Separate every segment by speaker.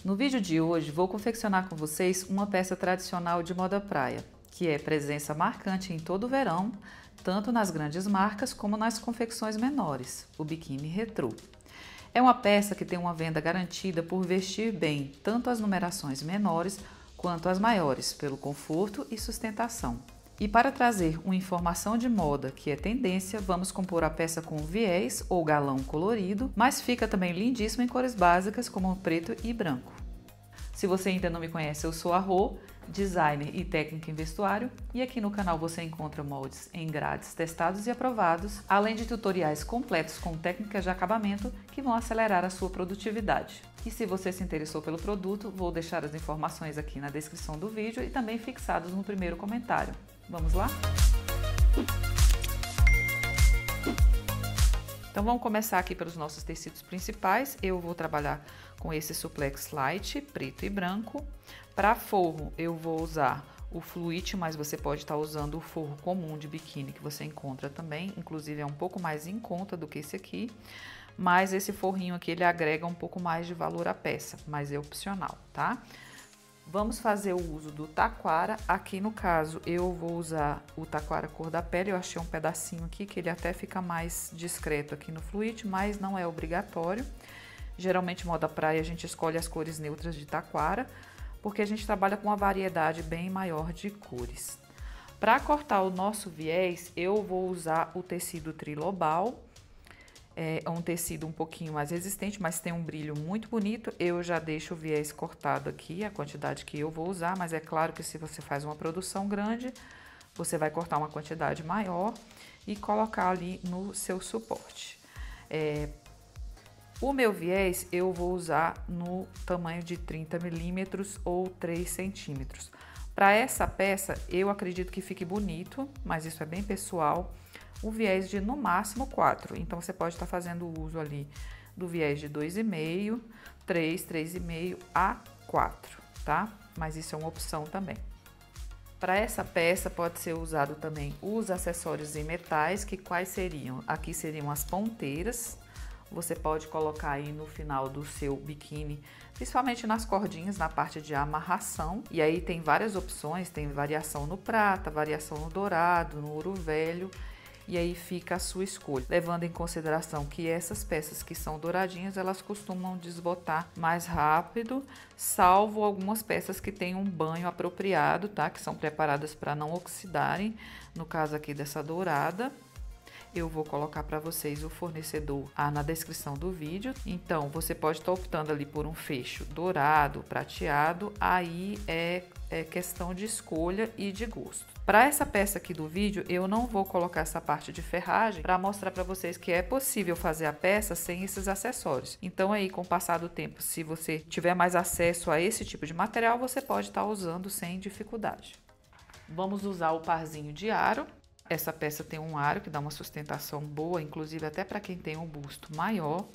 Speaker 1: No vídeo de hoje vou confeccionar com vocês uma peça tradicional de moda praia, que é presença marcante em todo o verão, tanto nas grandes marcas como nas confecções menores, o biquíni retrô. É uma peça que tem uma venda garantida por vestir bem tanto as numerações menores quanto as maiores, pelo conforto e sustentação. E para trazer uma informação de moda que é tendência, vamos compor a peça com viés ou galão colorido, mas fica também lindíssima em cores básicas como preto e branco. Se você ainda não me conhece, eu sou a Rô, designer e técnica em vestuário, e aqui no canal você encontra moldes em grades testados e aprovados, além de tutoriais completos com técnicas de acabamento que vão acelerar a sua produtividade. E se você se interessou pelo produto, vou deixar as informações aqui na descrição do vídeo e também fixados no primeiro comentário. Vamos lá? Então vamos começar aqui pelos nossos tecidos principais. Eu vou trabalhar com esse suplex light, preto e branco. Para forro eu vou usar o fluid, mas você pode estar usando o forro comum de biquíni que você encontra também. Inclusive é um pouco mais em conta do que esse aqui. Mas esse forrinho aqui ele agrega um pouco mais de valor à peça, mas é opcional, tá? Vamos fazer o uso do taquara. Aqui no caso eu vou usar o taquara cor da pele. Eu achei um pedacinho aqui que ele até fica mais discreto aqui no fluid, mas não é obrigatório. Geralmente moda praia a gente escolhe as cores neutras de taquara, porque a gente trabalha com uma variedade bem maior de cores. Para cortar o nosso viés, eu vou usar o tecido trilobal. É um tecido um pouquinho mais resistente, mas tem um brilho muito bonito. Eu já deixo o viés cortado aqui, a quantidade que eu vou usar, mas é claro que se você faz uma produção grande, você vai cortar uma quantidade maior e colocar ali no seu suporte. O meu viés eu vou usar no tamanho de 30 milímetros ou 3 centímetros. Para essa peça, eu acredito que fique bonito, mas isso é bem pessoal. O viés de no máximo 4, então você pode estar fazendo uso ali do viés de 2,5, 3, 3,5 a 4, tá? Mas isso é uma opção também. Para essa peça pode ser usado também os acessórios em metais, que quais seriam? Aqui seriam as ponteiras. Você pode colocar aí no final do seu biquíni, principalmente nas cordinhas, na parte de amarração. E aí tem várias opções, tem variação no prata, variação no dourado, no ouro velho. E aí fica a sua escolha, levando em consideração que essas peças que são douradinhas, elas costumam desbotar mais rápido, salvo algumas peças que têm um banho apropriado, tá? Que são preparadas para não oxidarem, no caso aqui dessa dourada. Eu vou colocar para vocês o fornecedor na descrição do vídeo. Então, você pode estar optando ali por um fecho dourado, prateado, aí é questão de escolha e de gosto. Para essa peça aqui do vídeo, eu não vou colocar essa parte de ferragem para mostrar para vocês que é possível fazer a peça sem esses acessórios. Então aí, com o passar do tempo, se você tiver mais acesso a esse tipo de material, você pode estar usando sem dificuldade. Vamos usar o parzinho de aro. Essa peça tem um aro que dá uma sustentação boa, inclusive até para quem tem um busto maior.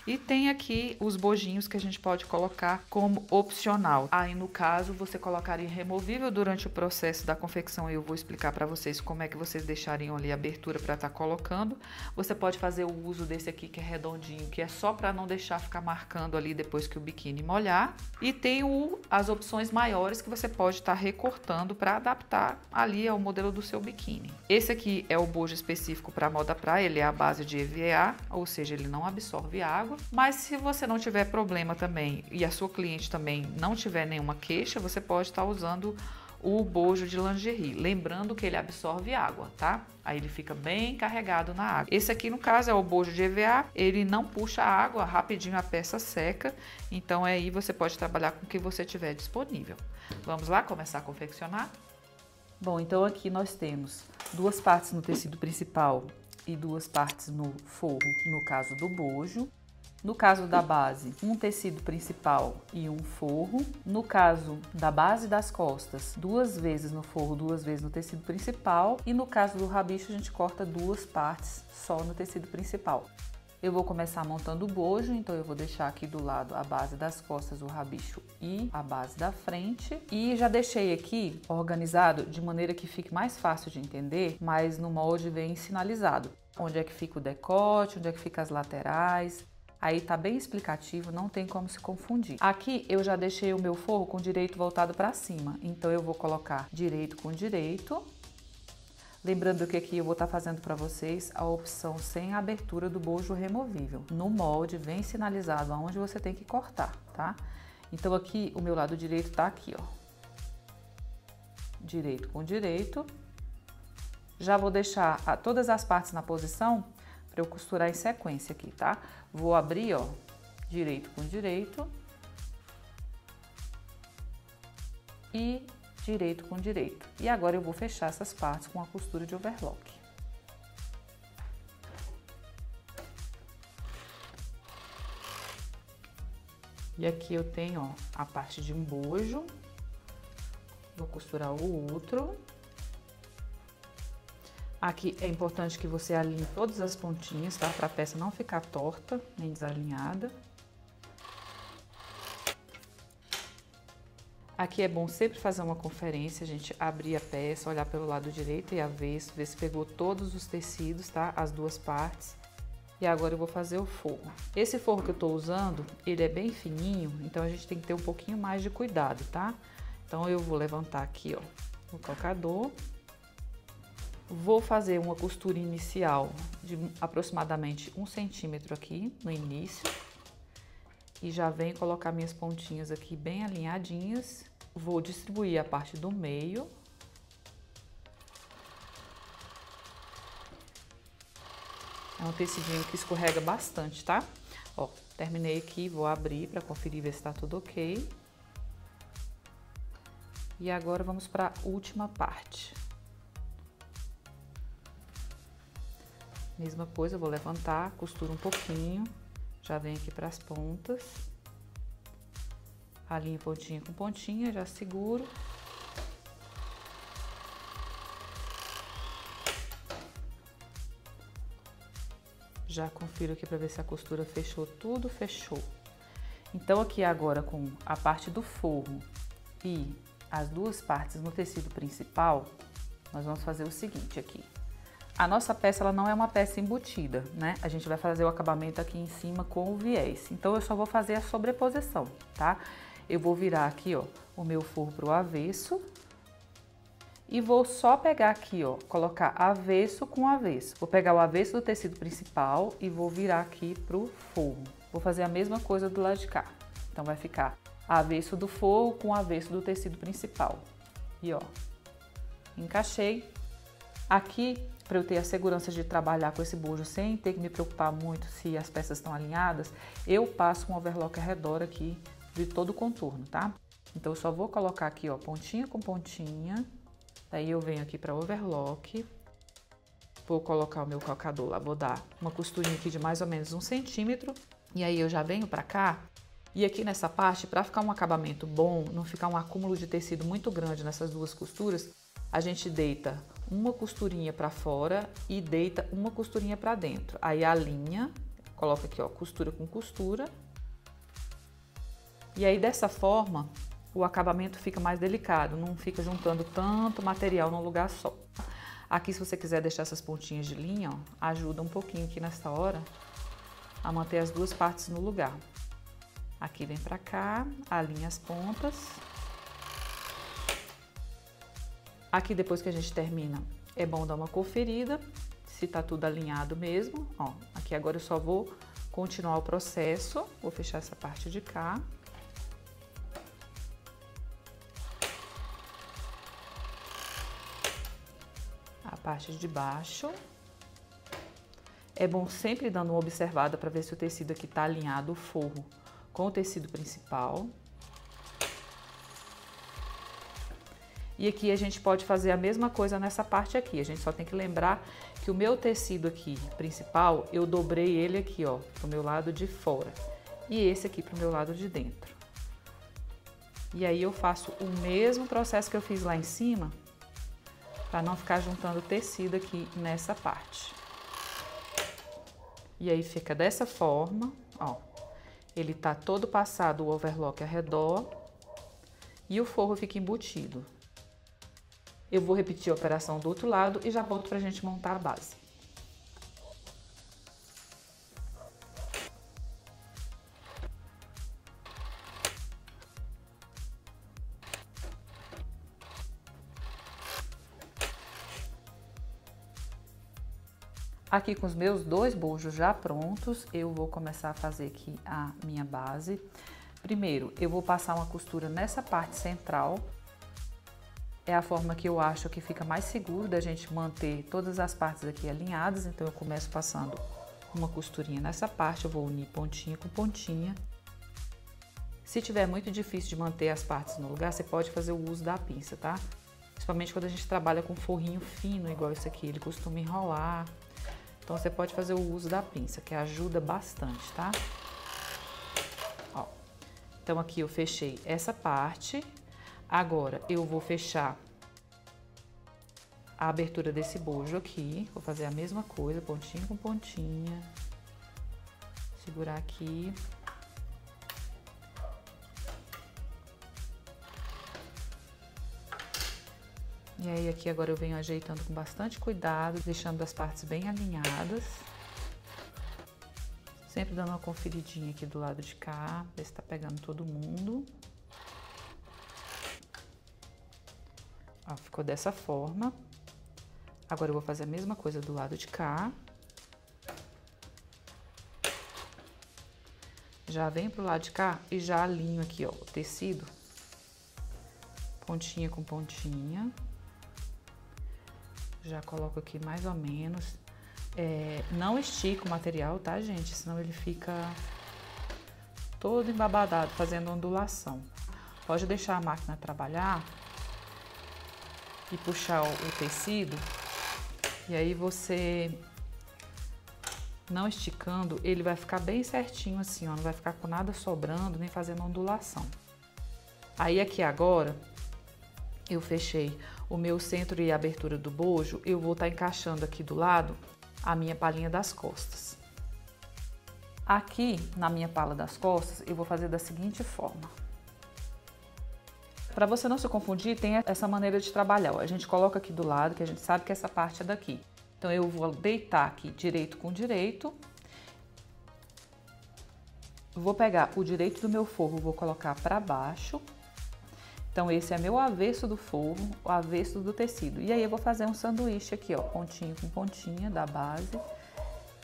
Speaker 1: E tem aqui os bojinhos que a gente pode colocar como opcional. Aí, no caso, você colocaria removível durante o processo da confecção. Eu vou explicar para vocês como é que vocês deixariam ali a abertura para estar colocando. Você pode fazer o uso desse aqui que é redondinho, que é só para não deixar ficar marcando ali depois que o biquíni molhar. E tem as opções maiores que você pode estar recortando para adaptar ali ao modelo do seu biquíni. Esse aqui é o bojo específico para moda praia, ele é a base de EVA, ou seja, ele não absorve água. Mas se você não tiver problema também e a sua cliente também não tiver nenhuma queixa, você pode estar usando o bojo de lingerie, lembrando que ele absorve água, tá? Aí ele fica bem carregado na água. Esse aqui, no caso, é o bojo de EVA, ele não puxa água, rapidinho a peça seca, então aí você pode trabalhar com o que você tiver disponível. Vamos lá começar a confeccionar? Bom, então aqui nós temos duas partes no tecido principal e duas partes no forro, no caso do bojo. No caso da base, um tecido principal e um forro. No caso da base das costas, 2 vezes no forro, 2 vezes no tecido principal. E no caso do rabicho, a gente corta 2 partes só no tecido principal. Eu vou começar montando o bojo, então eu vou deixar aqui do lado a base das costas, o rabicho e a base da frente. E já deixei aqui organizado de maneira que fique mais fácil de entender, mas no molde vem sinalizado. Onde é que fica o decote, onde é que fica as laterais. Aí tá bem explicativo, não tem como se confundir. Aqui eu já deixei o meu forro com direito voltado para cima, então eu vou colocar direito com direito. Lembrando que aqui eu vou estar fazendo para vocês a opção sem abertura do bojo removível. No molde vem sinalizado aonde você tem que cortar, tá? Então aqui o meu lado direito tá aqui, ó. Direito com direito. Já vou deixar todas as partes na posição para eu costurar em sequência aqui, tá? Vou abrir, ó, direito com direito e direito com direito. E agora eu vou fechar essas partes com a costura de overlock. E aqui eu tenho, ó, a parte de um bojo. Vou costurar o outro. Aqui é importante que você alinhe todas as pontinhas, tá? Para a peça não ficar torta, nem desalinhada. Aqui é bom sempre fazer uma conferência, a gente abrir a peça, olhar pelo lado direito e avesso, ver se pegou todos os tecidos, tá? As duas partes. E agora eu vou fazer o forro. Esse forro que eu tô usando, ele é bem fininho, então a gente tem que ter um pouquinho mais de cuidado, tá? Então eu vou levantar aqui, ó, o calcador. Vou fazer uma costura inicial de aproximadamente 1 centímetro aqui no início. E já venho colocar minhas pontinhas aqui bem alinhadinhas. Vou distribuir a parte do meio. É um tecidinho que escorrega bastante, tá? Ó, terminei aqui, vou abrir para conferir ver se tá tudo ok. E agora vamos para a última parte. Mesma coisa, eu vou levantar, costuro um pouquinho, já venho aqui para as pontas. Alinho pontinha com pontinha, já seguro. Já confiro aqui para ver se a costura fechou tudo, fechou. Então aqui agora com a parte do forro e as duas partes no tecido principal, nós vamos fazer o seguinte aqui. A nossa peça, ela não é uma peça embutida, né? A gente vai fazer o acabamento aqui em cima com o viés. Então, eu só vou fazer a sobreposição, tá? Eu vou virar aqui, ó, o meu forro pro avesso. E vou só pegar aqui, ó, colocar avesso com avesso. Vou pegar o avesso do tecido principal e vou virar aqui pro forro. Vou fazer a mesma coisa do lado de cá. Então, vai ficar avesso do forro com avesso do tecido principal. E, ó, encaixei. Aqui, para eu ter a segurança de trabalhar com esse bojo sem ter que me preocupar muito se as peças estão alinhadas, eu passo um overlock ao redor aqui de todo o contorno, tá? Então, eu só vou colocar aqui, ó, pontinha com pontinha. Daí, eu venho aqui para overlock. Vou colocar o meu calcador lá, vou dar uma costurinha aqui de mais ou menos 1 centímetro. E aí, eu já venho para cá. E aqui nessa parte, para ficar um acabamento bom, não ficar um acúmulo de tecido muito grande nessas duas costuras, a gente deita uma costurinha para fora e deita uma costurinha para dentro. Aí alinha, coloca aqui, ó, costura com costura. E aí dessa forma, o acabamento fica mais delicado, não fica juntando tanto material num lugar só. Aqui, se você quiser deixar essas pontinhas de linha, ó, ajuda um pouquinho aqui nessa hora a manter as duas partes no lugar. Aqui vem pra cá, alinha as pontas. Aqui, depois que a gente termina, é bom dar uma conferida, se tá tudo alinhado mesmo. Ó, aqui agora eu só vou continuar o processo, vou fechar essa parte de cá. A parte de baixo. É bom sempre dando uma observada para ver se o tecido aqui tá alinhado, o forro, com o tecido principal. E aqui a gente pode fazer a mesma coisa nessa parte aqui. A gente só tem que lembrar que o meu tecido aqui principal, eu dobrei ele aqui, ó, pro meu lado de fora. E esse aqui pro meu lado de dentro. E aí eu faço o mesmo processo que eu fiz lá em cima, para não ficar juntando tecido aqui nessa parte. E aí fica dessa forma, ó. Ele tá todo passado o overlock ao redor e o forro fica embutido. Eu vou repetir a operação do outro lado e já volto pra gente montar a base. Aqui com os meus 2 bojos já prontos, eu vou começar a fazer aqui a minha base. Primeiro, eu vou passar uma costura nessa parte central. É a forma que eu acho que fica mais seguro da gente manter todas as partes aqui alinhadas. Então, eu começo passando uma costurinha nessa parte, eu vou unir pontinha com pontinha. Se tiver muito difícil de manter as partes no lugar, você pode fazer o uso da pinça, tá? Principalmente quando a gente trabalha com forrinho fino, igual esse aqui, ele costuma enrolar. Então, você pode fazer o uso da pinça, que ajuda bastante, tá? Ó, então, aqui eu fechei essa parte. Agora, eu vou fechar a abertura desse bojo aqui. Vou fazer a mesma coisa, pontinha com pontinha. Segurar aqui. E aí, aqui agora eu venho ajeitando com bastante cuidado, deixando as partes bem alinhadas. Sempre dando uma conferidinha aqui do lado de cá, ver se tá pegando todo mundo. Ó, ficou dessa forma. Agora eu vou fazer a mesma coisa do lado de cá. Já venho pro lado de cá e já alinho aqui, ó, o tecido. Pontinha com pontinha. Já coloco aqui mais ou menos. Não estica o material, tá, gente? Senão ele fica todo embabadado, fazendo ondulação. Pode deixar a máquina trabalhar e puxar o tecido. E aí você, não esticando, ele vai ficar bem certinho assim, ó. Não vai ficar com nada sobrando, nem fazendo ondulação. Aí aqui agora, eu fechei o meu centro e a abertura do bojo. Eu vou estar encaixando aqui do lado a minha palhinha das costas. Aqui na minha pala das costas, eu vou fazer da seguinte forma. Para você não se confundir, tem essa maneira de trabalhar. Ó. A gente coloca aqui do lado, que a gente sabe que essa parte é daqui. Então, eu vou deitar aqui direito com direito. Vou pegar o direito do meu forro, vou colocar para baixo. Então, esse é meu avesso do forro, o avesso do tecido. E aí, eu vou fazer um sanduíche aqui, ó, pontinho com pontinha da base.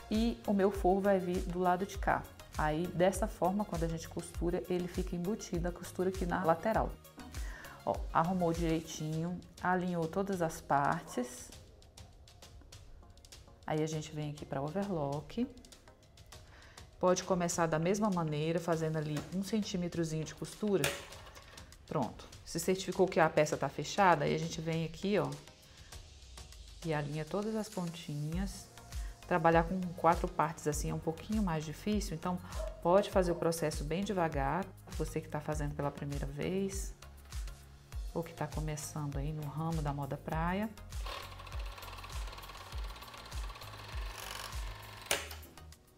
Speaker 1: E o meu forro vai vir do lado de cá. Aí, dessa forma, quando a gente costura, ele fica embutido a costura aqui na lateral. Ó, arrumou direitinho, alinhou todas as partes. Aí, a gente vem aqui para overlock. Pode começar da mesma maneira, fazendo ali 1 centímetrozinho de costura. Pronto. Se certificou que a peça tá fechada, aí a gente vem aqui, ó, e alinha todas as pontinhas. Trabalhar com 4 partes assim é um pouquinho mais difícil, então pode fazer o processo bem devagar. Você que tá fazendo pela primeira vez, ou que tá começando aí no ramo da moda praia.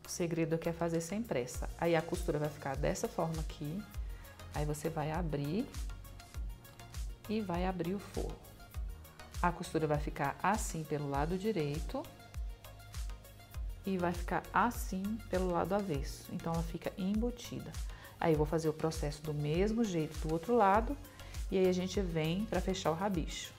Speaker 1: O segredo aqui é fazer sem pressa. Aí a costura vai ficar dessa forma aqui. Aí você vai abrir e vai abrir o forro. A costura vai ficar assim pelo lado direito e vai ficar assim pelo lado avesso. Então, ela fica embutida. Aí, eu vou fazer o processo do mesmo jeito do outro lado e aí a gente vem para fechar o rabicho.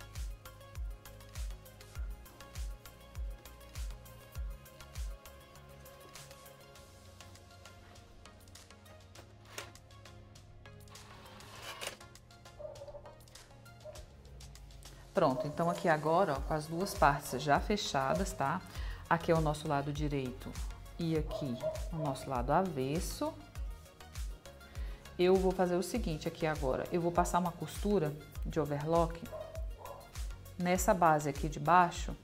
Speaker 1: Pronto, então aqui agora, ó, com as 2 partes já fechadas, tá? Aqui é o nosso lado direito e aqui o nosso lado avesso. Eu vou fazer o seguinte aqui agora, eu vou passar uma costura de overlock nessa base aqui de baixo,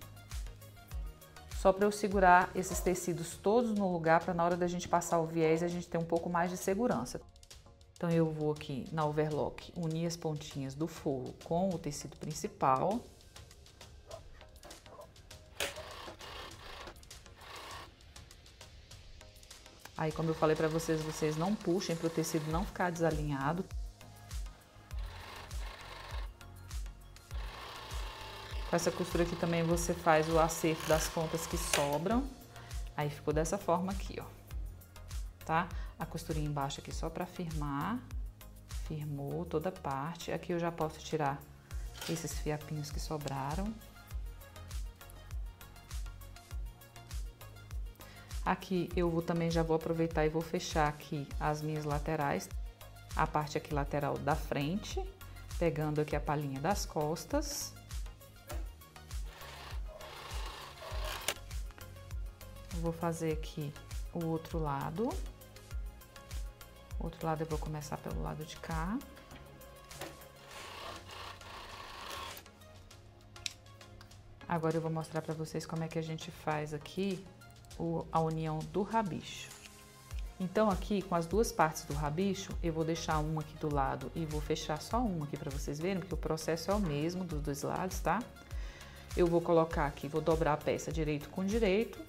Speaker 1: só para eu segurar esses tecidos todos no lugar, para na hora da gente passar o viés a gente ter um pouco mais de segurança. Então, eu vou aqui na overlock unir as pontinhas do forro com o tecido principal. Aí, como eu falei para vocês, vocês não puxem para o tecido não ficar desalinhado. Com essa costura aqui também você faz o acerto das pontas que sobram. Aí, ficou dessa forma aqui, ó. Tá? A costurinha embaixo aqui só para firmar. Firmou toda a parte. Aqui eu já posso tirar esses fiapinhos que sobraram. Aqui eu também já vou aproveitar e vou fechar aqui as minhas laterais, a parte aqui lateral da frente, pegando aqui a palhinha das costas. Vou fazer aqui o outro lado. O outro lado eu vou começar pelo lado de cá. Agora eu vou mostrar para vocês como é que a gente faz aqui a união do rabicho. Então aqui com as duas partes do rabicho, eu vou deixar uma aqui do lado e vou fechar só uma aqui para vocês verem, porque o processo é o mesmo dos dois lados, tá? Eu vou colocar aqui, vou dobrar a peça direito com direito,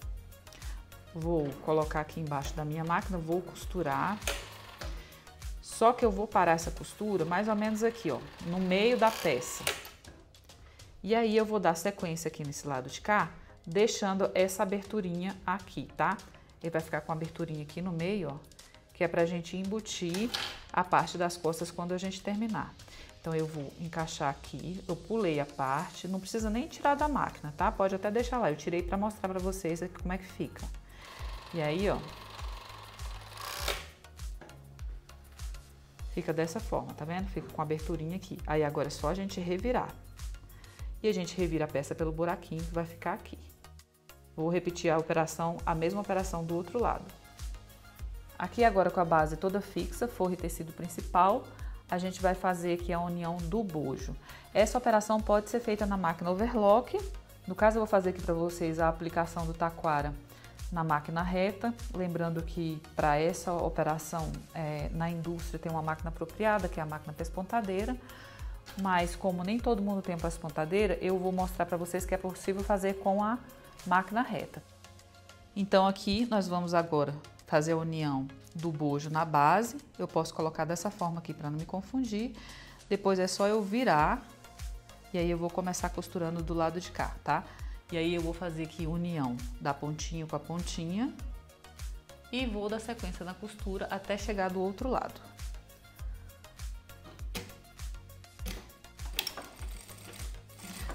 Speaker 1: vou colocar aqui embaixo da minha máquina, vou costurar. Só que eu vou parar essa costura mais ou menos aqui, ó, no meio da peça. E aí eu vou dar sequência aqui nesse lado de cá, deixando essa aberturinha aqui, tá? Ele vai ficar com a aberturinha aqui no meio, ó, que é pra gente embutir a parte das costas quando a gente terminar. Então eu vou encaixar aqui, eu pulei a parte, não precisa nem tirar da máquina, tá? Pode até deixar lá, eu tirei pra mostrar pra vocês aqui como é que fica. E aí, ó, fica dessa forma, tá vendo? Fica com a aberturinha aqui. Aí agora é só a gente revirar. E a gente revira a peça pelo buraquinho que vai ficar aqui. Vou repetir a mesma operação do outro lado. Aqui agora com a base toda fixa, forro e tecido principal, a gente vai fazer aqui a união do bojo. Essa operação pode ser feita na máquina overlock. No caso eu vou fazer aqui para vocês a aplicação do taquara na máquina reta. Lembrando que para essa operação na indústria tem uma máquina apropriada, que é a máquina pespontadeira. Mas como nem todo mundo tem pespontadeira, eu vou mostrar para vocês que é possível fazer com a máquina reta. Então aqui nós vamos agora fazer a união do bojo na base. Eu posso colocar dessa forma aqui para não me confundir. Depois é só eu virar e aí eu vou começar costurando do lado de cá, tá? E aí eu vou fazer aqui união da pontinha com a pontinha e vou dar sequência na costura até chegar do outro lado.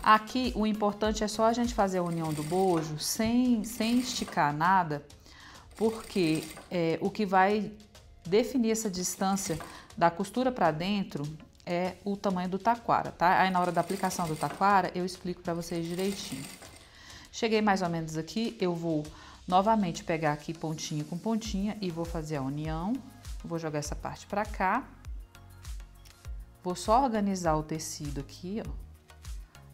Speaker 1: Aqui o importante é só a gente fazer a união do bojo sem esticar nada, porque o que vai definir essa distância da costura para dentro é o tamanho do taquara, tá? Aí na hora da aplicação do taquara eu explico para vocês direitinho. Cheguei mais ou menos aqui, eu vou novamente pegar aqui pontinha com pontinha e vou fazer a união. Vou jogar essa parte para cá. Vou só organizar o tecido aqui, ó,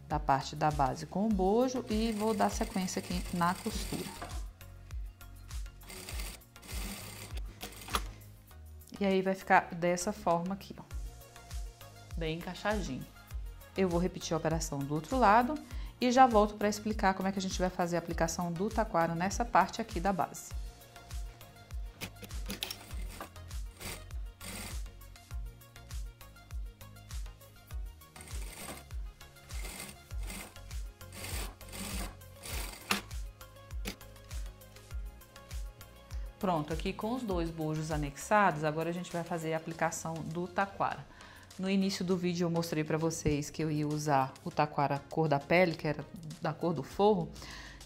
Speaker 1: da parte da base com o bojo e vou dar sequência aqui na costura. E aí vai ficar dessa forma aqui, ó, bem encaixadinho. Eu vou repetir a operação do outro lado e já volto para explicar como é que a gente vai fazer a aplicação do taquara nessa parte aqui da base. Pronto, aqui com os dois bojos anexados, agora a gente vai fazer a aplicação do taquara. No início do vídeo eu mostrei para vocês que eu ia usar o taquara cor da pele, que era da cor do forro,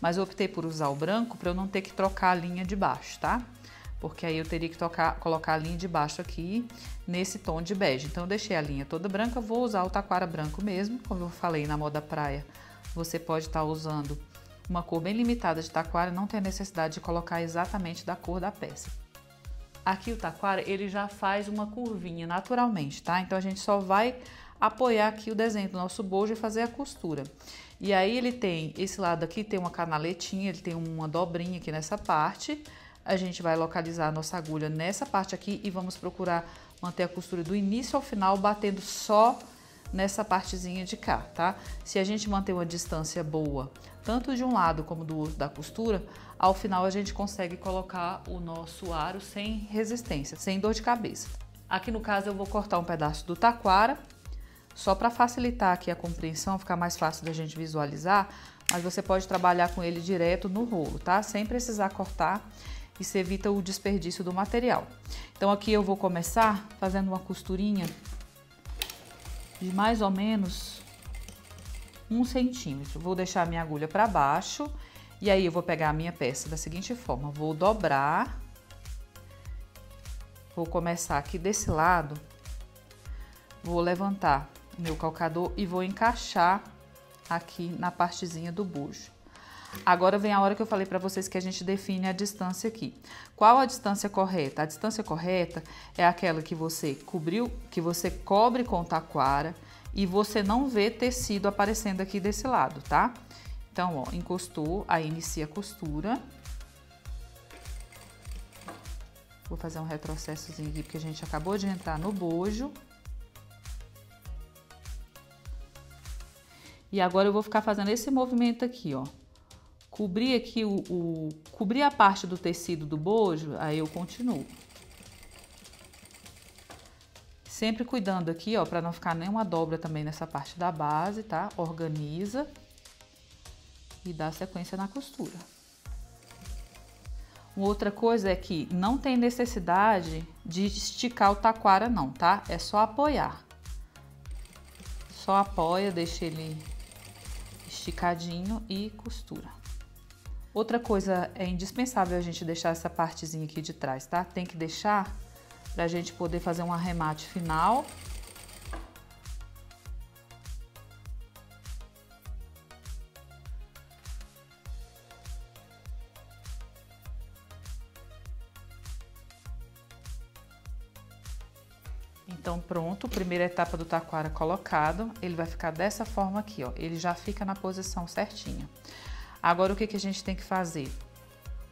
Speaker 1: mas eu optei por usar o branco para eu não ter que trocar a linha de baixo, tá? Porque aí eu teria que colocar a linha de baixo aqui nesse tom de bege. Então eu deixei a linha toda branca, vou usar o taquara branco mesmo, como eu falei na moda praia, você pode estar usando uma cor bem limitada de taquara, não tem a necessidade de colocar exatamente da cor da peça. Aqui o taquara, ele já faz uma curvinha naturalmente, tá? Então a gente só vai apoiar aqui o desenho do nosso bojo e fazer a costura. E aí ele tem, esse lado aqui tem uma canaletinha, ele tem uma dobrinha aqui nessa parte. A gente vai localizar a nossa agulha nessa parte aqui e vamos procurar manter a costura do início ao final, batendo só nessa partezinha de cá, tá? Se a gente manter uma distância boa, tanto de um lado como do outro da costura, ao final a gente consegue colocar o nosso aro sem resistência, sem dor de cabeça. Aqui no caso eu vou cortar um pedaço do taquara, só para facilitar aqui a compreensão, ficar mais fácil da gente visualizar, mas você pode trabalhar com ele direto no rolo, tá? Sem precisar cortar, isso evita o desperdício do material. Então aqui eu vou começar fazendo uma costurinha de mais ou menos 1 centímetro. Vou deixar minha agulha para baixo E aí eu vou pegar a minha peça da seguinte forma, vou dobrar, vou começar aqui desse lado, vou levantar o meu calcador e vou encaixar aqui na partezinha do bojo. Agora vem a hora que eu falei para vocês que a gente define a distância aqui. Qual a distância correta? A distância correta é aquela que você cobriu, que você cobre com taquara e você não vê tecido aparecendo aqui desse lado, tá? Então, ó, encostou, aí inicia a costura. Vou fazer um retrocessozinho aqui, porque a gente acabou de entrar no bojo. E agora eu vou ficar fazendo esse movimento aqui, ó. Cobrir aqui cobrir a parte do tecido do bojo, aí eu continuo. Sempre cuidando aqui, ó, para não ficar nenhuma dobra também nessa parte da base, tá? Organiza e dá sequência na costura. Uma outra coisa é que não tem necessidade de esticar o taquara não, tá? É só apoiar. Só apoia, deixa ele esticadinho e costura. Outra coisa é indispensável a gente deixar essa partezinha aqui de trás, tá? Tem que deixar pra gente poder fazer um arremate final. Então pronto, primeira etapa do taquara colocado, ele vai ficar dessa forma aqui, ó, ele já fica na posição certinha. Agora o que que a gente tem que fazer?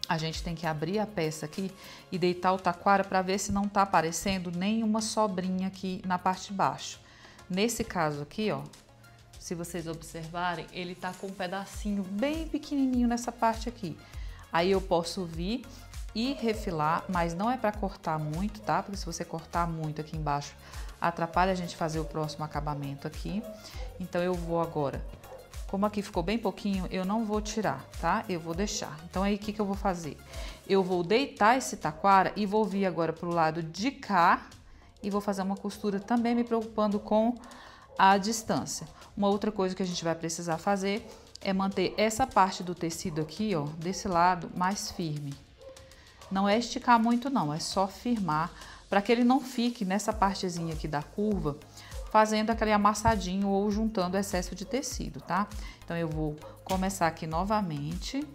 Speaker 1: A gente tem que abrir a peça aqui e deitar o taquara para ver se não tá aparecendo nenhuma sobrinha aqui na parte de baixo. Nesse caso aqui, ó, se vocês observarem, ele tá com um pedacinho bem pequenininho nessa parte aqui. Aí eu posso vir e refilar, mas não é para cortar muito, tá? Porque se você cortar muito aqui embaixo, atrapalha a gente fazer o próximo acabamento aqui. Então eu vou agora, como aqui ficou bem pouquinho, eu não vou tirar, tá? Eu vou deixar. Então aí o que que eu vou fazer? Eu vou deitar esse taquara e vou vir agora pro lado de cá e vou fazer uma costura também me preocupando com a distância. Uma outra coisa que a gente vai precisar fazer é manter essa parte do tecido aqui, ó, desse lado mais firme. Não é esticar muito não, é só firmar para que ele não fique nessa partezinha aqui da curva fazendo aquele amassadinho ou juntando excesso de tecido, tá? Então eu vou começar aqui novamente.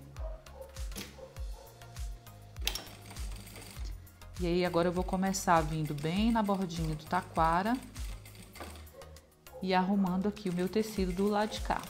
Speaker 1: E aí agora eu vou começar vindo bem na bordinha do taquara e arrumando aqui o meu tecido do lado de cá.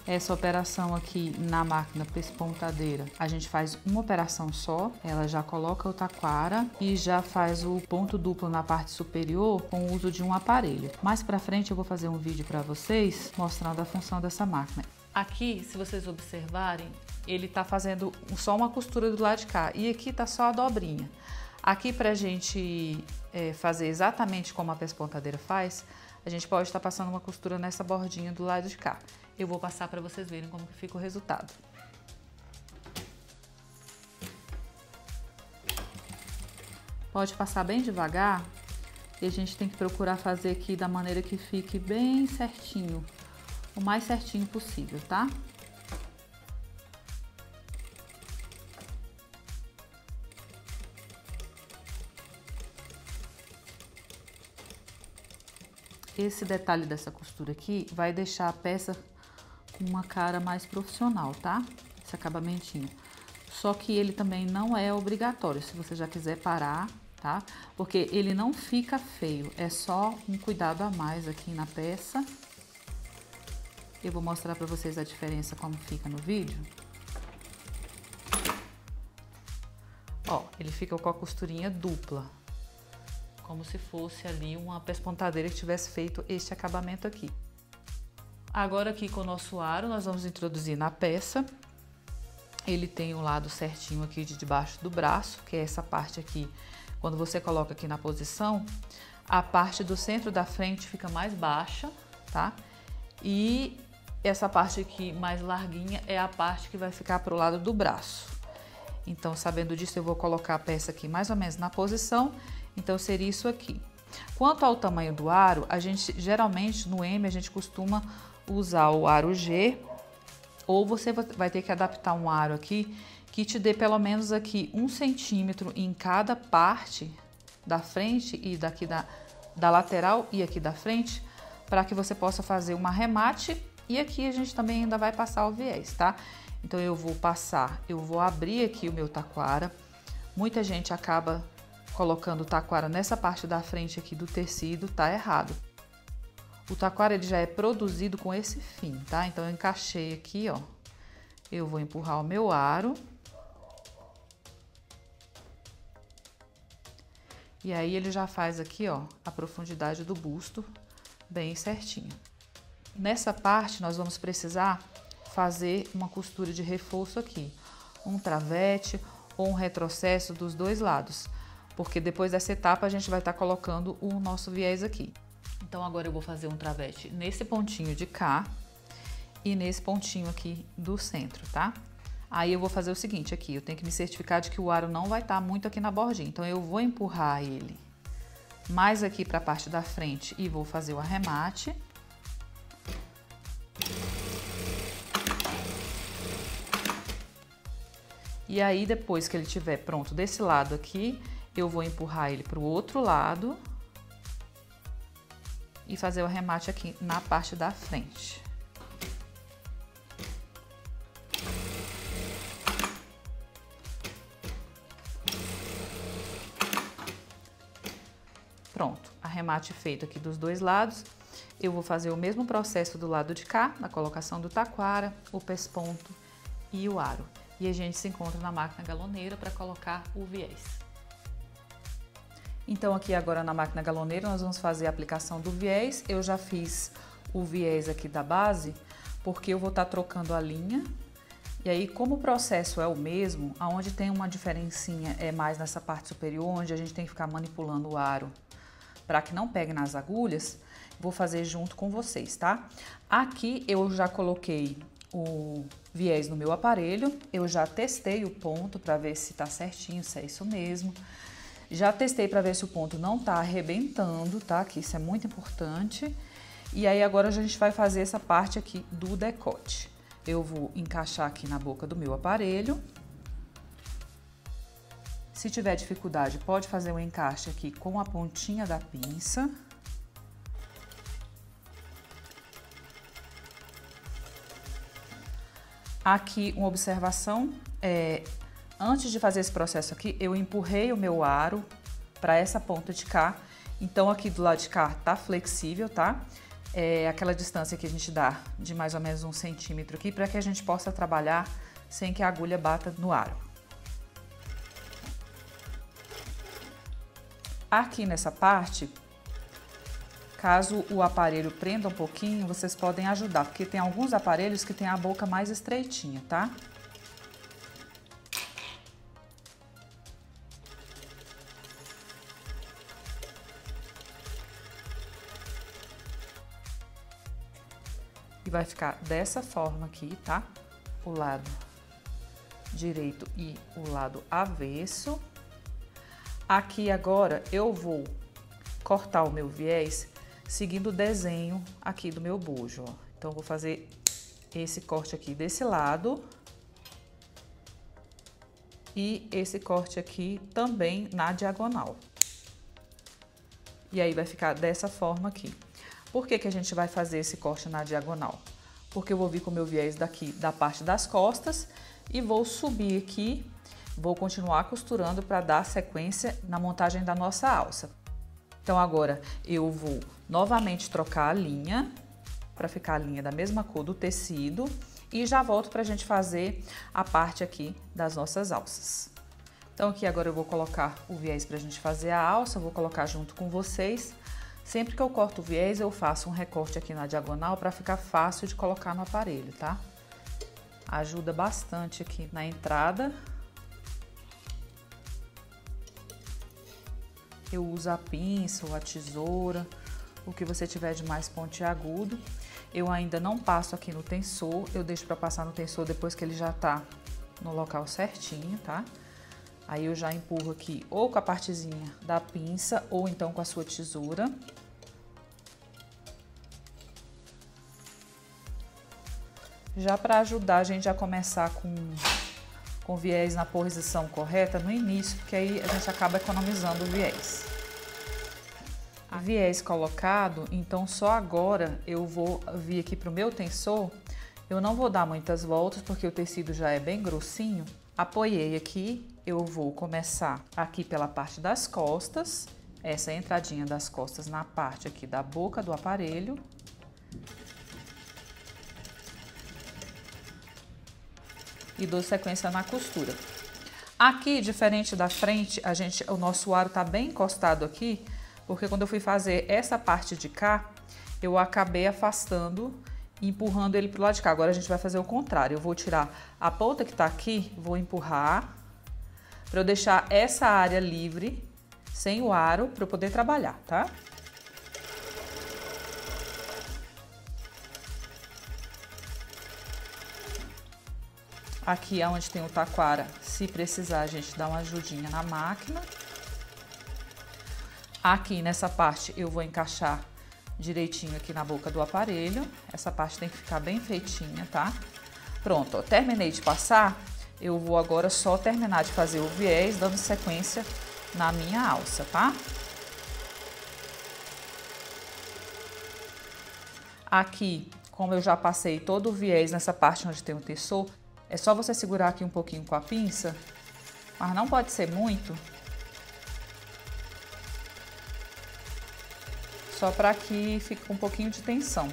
Speaker 1: Essa operação aqui na máquina pespontadeira, a gente faz uma operação só, ela já coloca o taquara e já faz o ponto duplo na parte superior com o uso de um aparelho. Mais pra frente eu vou fazer um vídeo pra vocês mostrando a função dessa máquina. Aqui, se vocês observarem, ele tá fazendo só uma costura do lado de cá e aqui tá só a dobrinha. Aqui pra gente fazer exatamente como a pespontadeira faz, a gente pode estar passando uma costura nessa bordinha do lado de cá. Eu vou passar para vocês verem como que fica o resultado. Pode passar bem devagar e a gente tem que procurar fazer aqui da maneira que fique bem certinho, o mais certinho possível, tá? Esse detalhe dessa costura aqui vai deixar a peça com uma cara mais profissional, tá? Esse acabamentinho. Só que ele também não é obrigatório, se você já quiser parar, tá? Porque ele não fica feio, é só um cuidado a mais aqui na peça. Eu vou mostrar pra vocês a diferença como fica no vídeo. Ó, ele fica com a costurinha dupla. Como se fosse ali uma pespontadeira que tivesse feito este acabamento aqui. Agora aqui com o nosso aro, nós vamos introduzir na peça. Ele tem o lado certinho aqui de debaixo do braço, que é essa parte aqui. Quando você coloca aqui na posição, a parte do centro da frente fica mais baixa, tá? E essa parte aqui mais larguinha é a parte que vai ficar pro lado do braço. Então, sabendo disso, eu vou colocar a peça aqui mais ou menos na posição. Então, seria isso aqui. Quanto ao tamanho do aro, a gente geralmente no M a gente costuma usar o aro G ou você vai ter que adaptar um aro aqui que te dê pelo menos aqui 1 centímetro em cada parte da frente e daqui da lateral e aqui da frente, para que você possa fazer um arremate. E aqui a gente também ainda vai passar o viés, tá? Então eu vou abrir aqui o meu taquara. Muita gente acaba colocando o taquara nessa parte da frente aqui do tecido, tá errado. O taquara ele já é produzido com esse fim, tá? Então eu encaixei aqui, ó. Eu vou empurrar o meu aro. E aí ele já faz aqui, ó, a profundidade do busto bem certinho. Nessa parte nós vamos precisar fazer uma costura de reforço aqui, um travete ou um retrocesso dos dois lados, porque depois dessa etapa a gente vai estar colocando o nosso viés aqui. Então agora eu vou fazer um travete nesse pontinho de cá e nesse pontinho aqui do centro, tá? Aí eu vou fazer o seguinte aqui, eu tenho que me certificar de que o aro não vai estar muito aqui na bordinha, então eu vou empurrar ele mais aqui para a parte da frente e vou fazer o arremate. E aí depois que ele estiver pronto desse lado aqui, eu vou empurrar ele para o outro lado e fazer o arremate aqui na parte da frente. Pronto, arremate feito aqui dos dois lados. Eu vou fazer o mesmo processo do lado de cá, na colocação do taquara, o pesponto e o aro. E a gente se encontra na máquina galoneira para colocar o viés. Então aqui agora na máquina galoneira nós vamos fazer a aplicação do viés. Eu já fiz o viés aqui da base, porque eu vou estar trocando a linha. E aí, como o processo é o mesmo, aonde tem uma diferencinha é mais nessa parte superior, onde a gente tem que ficar manipulando o aro para que não pegue nas agulhas, vou fazer junto com vocês, tá? Aqui eu já coloquei o viés no meu aparelho, eu já testei o ponto para ver se tá certinho, se é isso mesmo. Já testei para ver se o ponto não tá arrebentando, tá? Que isso é muito importante. E aí agora a gente vai fazer essa parte aqui do decote. Eu vou encaixar aqui na boca do meu aparelho. Se tiver dificuldade, pode fazer um encaixe aqui com a pontinha da pinça. Aqui, uma observação, antes de fazer esse processo aqui, eu empurrei o meu aro para essa ponta de cá. Então, aqui do lado de cá tá flexível, tá? É aquela distância que a gente dá de mais ou menos 1 centímetro aqui, para que a gente possa trabalhar sem que a agulha bata no aro. Aqui nessa parte, caso o aparelho prenda um pouquinho, vocês podem ajudar, porque tem alguns aparelhos que tem a boca mais estreitinha, tá? E vai ficar dessa forma aqui, tá? O lado direito e o lado avesso. Aqui agora eu vou cortar o meu viés seguindo o desenho aqui do meu bojo, ó. Então, eu vou fazer esse corte aqui desse lado e esse corte aqui também na diagonal. E aí vai ficar dessa forma aqui. Por que que a gente vai fazer esse corte na diagonal? Porque eu vou vir com o meu viés daqui da parte das costas e vou subir aqui, vou continuar costurando para dar sequência na montagem da nossa alça. Então agora eu vou novamente trocar a linha, para ficar a linha da mesma cor do tecido, e já volto para a gente fazer a parte aqui das nossas alças. Então aqui agora eu vou colocar o viés para a gente fazer a alça, vou colocar junto com vocês. Sempre que eu corto o viés, eu faço um recorte aqui na diagonal para ficar fácil de colocar no aparelho, tá? Ajuda bastante aqui na entrada. Eu uso a pinça ou a tesoura, o que você tiver de mais pontiagudo. Eu ainda não passo aqui no tensor, eu deixo para passar no tensor depois que ele já tá no local certinho, tá? Aí eu já empurro aqui ou com a partezinha da pinça ou então com a sua tesoura. Já para ajudar a gente a começar com o viés na posição correta no início, porque aí a gente acaba economizando o viés. Viés colocado, então só agora eu vou vir aqui para o meu tensor. Eu não vou dar muitas voltas porque o tecido já é bem grossinho. Apoiei aqui, eu vou começar aqui pela parte das costas, essa entradinha das costas na parte aqui da boca do aparelho. E dou sequência na costura. Aqui, diferente da frente, o nosso aro tá bem encostado aqui, porque quando eu fui fazer essa parte de cá, eu acabei afastando e empurrando ele pro lado de cá. Agora a gente vai fazer o contrário. Eu vou tirar a ponta que tá aqui, vou empurrar, para eu deixar essa área livre, sem o aro, para eu poder trabalhar, tá? Aqui é onde tem o taquara, se precisar a gente dá uma ajudinha na máquina. Aqui nessa parte eu vou encaixar direitinho aqui na boca do aparelho. Essa parte tem que ficar bem feitinha, tá? Pronto, ó, terminei de passar. Eu vou agora só terminar de fazer o viés, dando sequência na minha alça, tá? Aqui, como eu já passei todo o viés nessa parte onde tem o tensor, é só você segurar aqui um pouquinho com a pinça, mas não pode ser muito. Só para que fique com um pouquinho de tensão.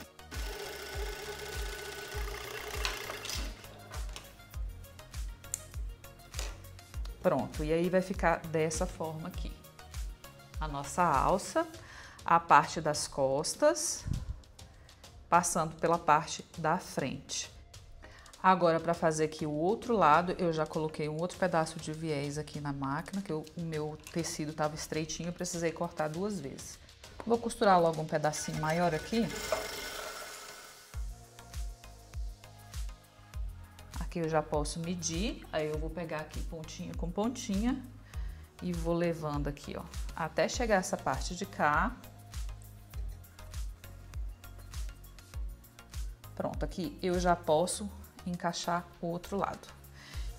Speaker 1: Pronto, e aí vai ficar dessa forma aqui. A nossa alça, a parte das costas, passando pela parte da frente. Agora, para fazer aqui o outro lado, eu já coloquei um outro pedaço de viés aqui na máquina, que o meu tecido estava estreitinho, eu precisei cortar 2 vezes. Vou costurar logo um pedacinho maior aqui. Aqui eu já posso medir, aí eu vou pegar aqui pontinha com pontinha e vou levando aqui, ó, até chegar essa parte de cá. Pronto, aqui eu já posso encaixar o outro lado.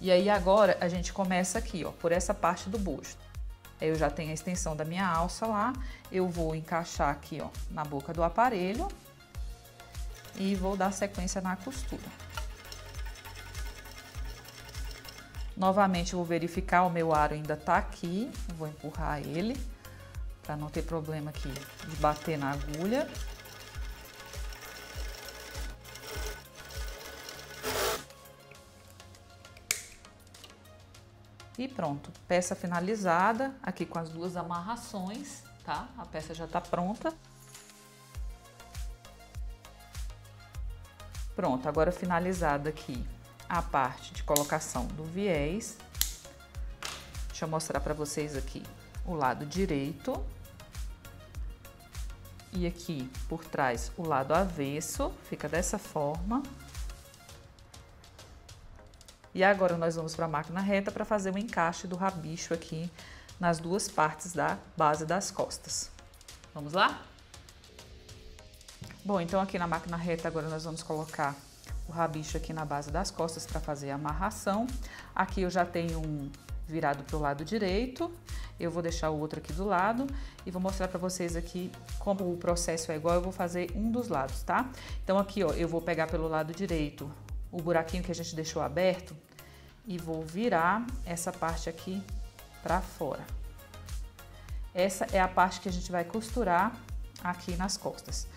Speaker 1: E aí agora a gente começa aqui, ó, por essa parte do busto. Eu já tenho a extensão da minha alça lá, eu vou encaixar aqui, ó, na boca do aparelho e vou dar sequência na costura. Novamente eu vou verificar, o meu aro ainda tá aqui, vou empurrar ele para não ter problema aqui de bater na agulha. E pronto, peça finalizada, aqui com as 2 amarrações, tá? A peça já tá pronta. Pronto, agora finalizada aqui a parte de colocação do viés. Deixa eu mostrar para vocês aqui o lado direito. E aqui por trás o lado avesso, fica dessa forma. E agora nós vamos para a máquina reta para fazer o encaixe do rabicho aqui nas 2 partes da base das costas. Vamos lá? Bom, então aqui na máquina reta agora nós vamos colocar o rabicho aqui na base das costas para fazer a amarração. Aqui eu já tenho um virado para o lado direito, eu vou deixar o outro aqui do lado e vou mostrar para vocês aqui como o processo é igual, eu vou fazer um dos lados, tá? Então aqui, ó, eu vou pegar pelo lado direito o buraquinho que a gente deixou aberto e vou virar essa parte aqui para fora. Essa é a parte que a gente vai costurar aqui nas costas.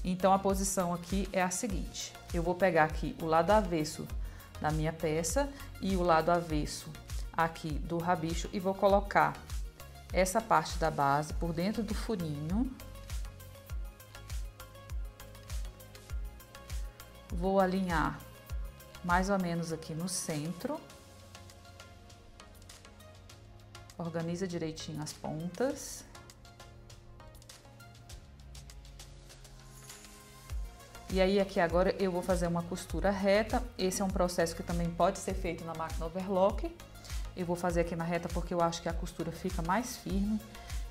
Speaker 1: Então a posição aqui é a seguinte: eu vou pegar aqui o lado avesso da minha peça e o lado avesso aqui do rabicho e vou colocar essa parte da base por dentro do furinho. Vou alinhar mais ou menos aqui no centro. Organiza direitinho as pontas. E aí aqui agora eu vou fazer uma costura reta. Esse é um processo que também pode ser feito na máquina overlock. Eu vou fazer aqui na reta porque eu acho que a costura fica mais firme.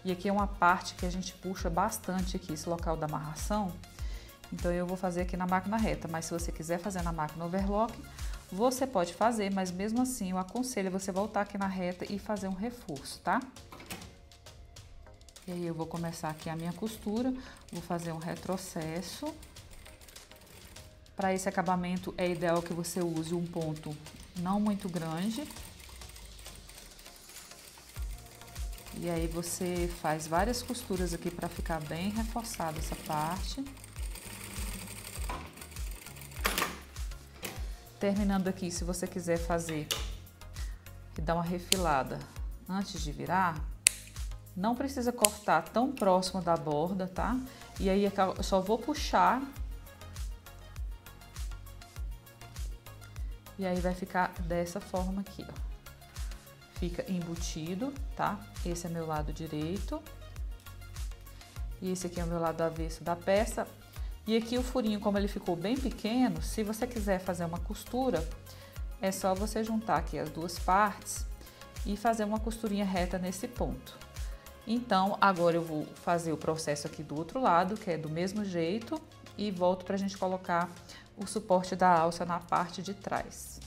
Speaker 1: E aqui é uma parte que a gente puxa bastante aqui, esse local da amarração. Então eu vou fazer aqui na máquina reta, mas se você quiser fazer na máquina overlock, você pode fazer, mas mesmo assim eu aconselho você voltar aqui na reta e fazer um reforço, tá? E aí eu vou começar aqui a minha costura, vou fazer um retrocesso. Para esse acabamento é ideal que você use um ponto não muito grande. E aí você faz várias costuras aqui para ficar bem reforçada essa parte. Terminando aqui, se você quiser fazer e dar uma refilada antes de virar, não precisa cortar tão próximo da borda, tá? E aí eu só vou puxar. E aí vai ficar dessa forma aqui, ó. Fica embutido, tá? Esse é meu lado direito. E esse aqui é o meu lado avesso da peça. E aqui o furinho, como ele ficou bem pequeno, se você quiser fazer uma costura, é só você juntar aqui as duas partes e fazer uma costurinha reta nesse ponto. Então, agora eu vou fazer o processo aqui do outro lado, que é do mesmo jeito, e volto pra gente colocar o suporte da alça na parte de trás.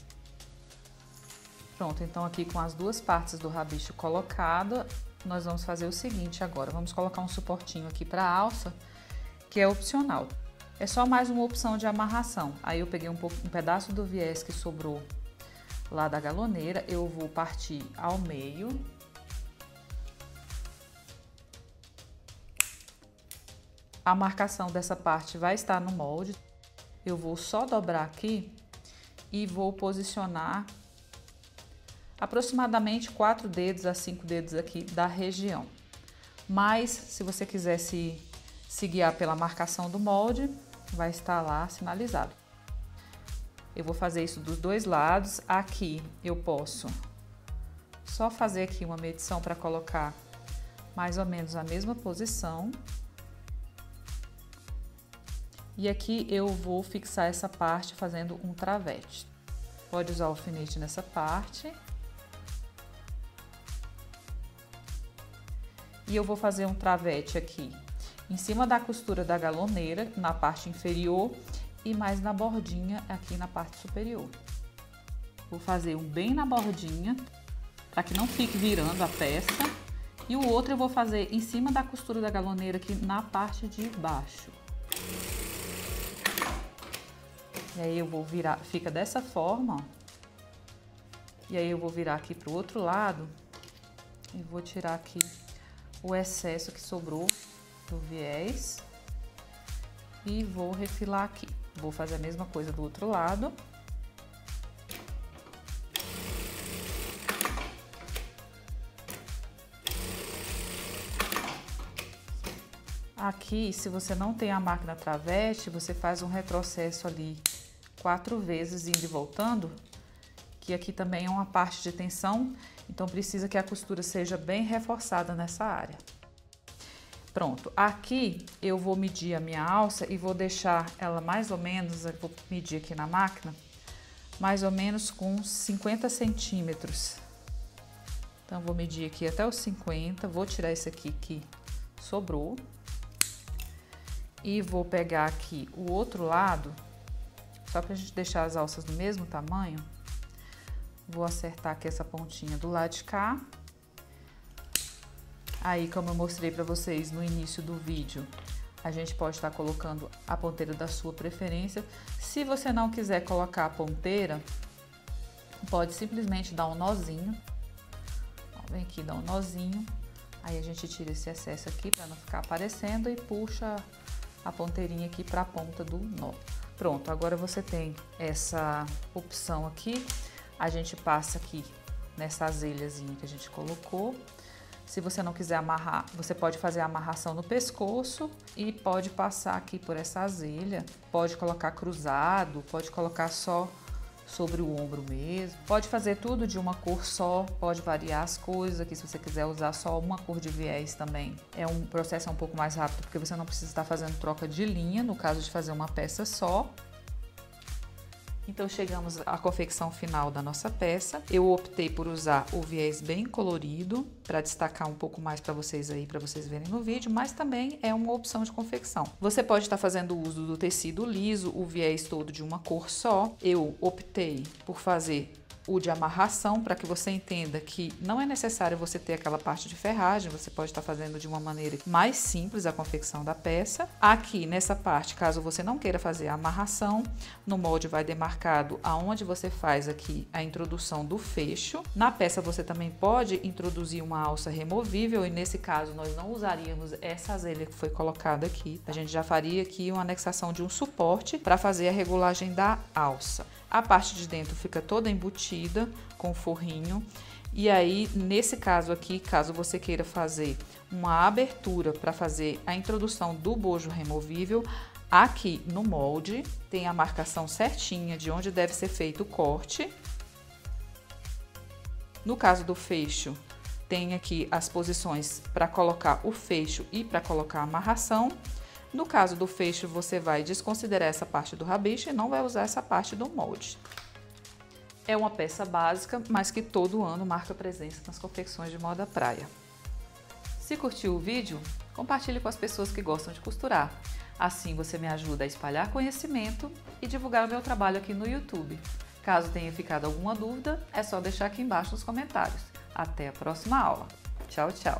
Speaker 1: Pronto, então aqui com as duas partes do rabicho colocada, nós vamos fazer o seguinte agora. Vamos colocar um suportinho aqui para a alça, que é opcional. É só mais uma opção de amarração. Aí eu peguei um pedaço do viés que sobrou lá da galoneira, eu vou partir ao meio. A marcação dessa parte vai estar no molde. Eu vou só dobrar aqui e vou posicionar aproximadamente 4 dedos a 5 dedos aqui da região. Mas, se você quiser se guiar pela marcação do molde, vai estar lá sinalizado. Eu vou fazer isso dos dois lados. Aqui eu posso só fazer aqui uma medição para colocar mais ou menos a mesma posição. E aqui eu vou fixar essa parte fazendo um travete. Pode usar o alfinete nessa parte. E eu vou fazer um travete aqui em cima da costura da galoneira, na parte inferior, e mais na bordinha aqui na parte superior. Vou fazer um bem na bordinha, para que não fique virando a peça. E o outro eu vou fazer em cima da costura da galoneira aqui na parte de baixo. E aí eu vou virar, fica dessa forma, ó. E aí eu vou virar aqui pro outro lado e vou tirar aqui o excesso que sobrou do viés e vou refilar aqui. Vou fazer a mesma coisa do outro lado. Aqui, se você não tem a máquina traveste, você faz um retrocesso ali 4 vezes indo e voltando, que aqui também é uma parte de tensão, então precisa que a costura seja bem reforçada nessa área. Pronto, aqui eu vou medir a minha alça e vou deixar ela mais ou menos, eu vou medir aqui na máquina, mais ou menos com 50 centímetros. Então vou medir aqui até os 50, vou tirar esse aqui que sobrou. E vou pegar aqui o outro lado, só pra gente deixar as alças do mesmo tamanho. Vou acertar aqui essa pontinha do lado de cá. Aí, como eu mostrei pra vocês no início do vídeo, a gente pode estar colocando a ponteira da sua preferência. Se você não quiser colocar a ponteira, pode simplesmente dar um nozinho. Ó, vem aqui, dá um nozinho. Aí a gente tira esse excesso aqui pra não ficar aparecendo e puxa a ponteirinha aqui para a ponta do nó. Pronto, agora você tem essa opção aqui. A gente passa aqui nessa azelhazinha que a gente colocou. Se você não quiser amarrar, você pode fazer a amarração no pescoço e pode passar aqui por essa azelha. Pode colocar cruzado, pode colocar só sobre o ombro mesmo. Pode fazer tudo de uma cor só, pode variar as cores aqui se você quiser usar só uma cor de viés também. O processo é um pouco mais rápido porque você não precisa estar fazendo troca de linha, no caso de fazer uma peça só. Então chegamos à confecção final da nossa peça. Eu optei por usar o viés bem colorido para destacar um pouco mais para vocês aí, para vocês verem no vídeo, mas também é uma opção de confecção. Você pode estar fazendo uso do tecido liso, o viés todo de uma cor só. Eu optei por fazer o de amarração, para que você entenda que não é necessário você ter aquela parte de ferragem, você pode estar fazendo de uma maneira mais simples a confecção da peça. Aqui nessa parte, caso você não queira fazer a amarração, no molde vai demarcado aonde você faz aqui a introdução do fecho. Na peça você também pode introduzir uma alça removível, e nesse caso nós não usaríamos essa azelha que foi colocada aqui. A gente já faria aqui uma anexação de um suporte para fazer a regulagem da alça. A parte de dentro fica toda embutida com forrinho. E aí, nesse caso aqui, caso você queira fazer uma abertura para fazer a introdução do bojo removível, aqui no molde tem a marcação certinha de onde deve ser feito o corte. No caso do fecho, tem aqui as posições para colocar o fecho e para colocar a amarração. No caso do fecho, você vai desconsiderar essa parte do rabicho e não vai usar essa parte do molde. É uma peça básica, mas que todo ano marca presença nas confecções de moda praia. Se curtiu o vídeo, compartilhe com as pessoas que gostam de costurar. Assim você me ajuda a espalhar conhecimento e divulgar o meu trabalho aqui no YouTube. Caso tenha ficado alguma dúvida, é só deixar aqui embaixo nos comentários. Até a próxima aula. Tchau, tchau!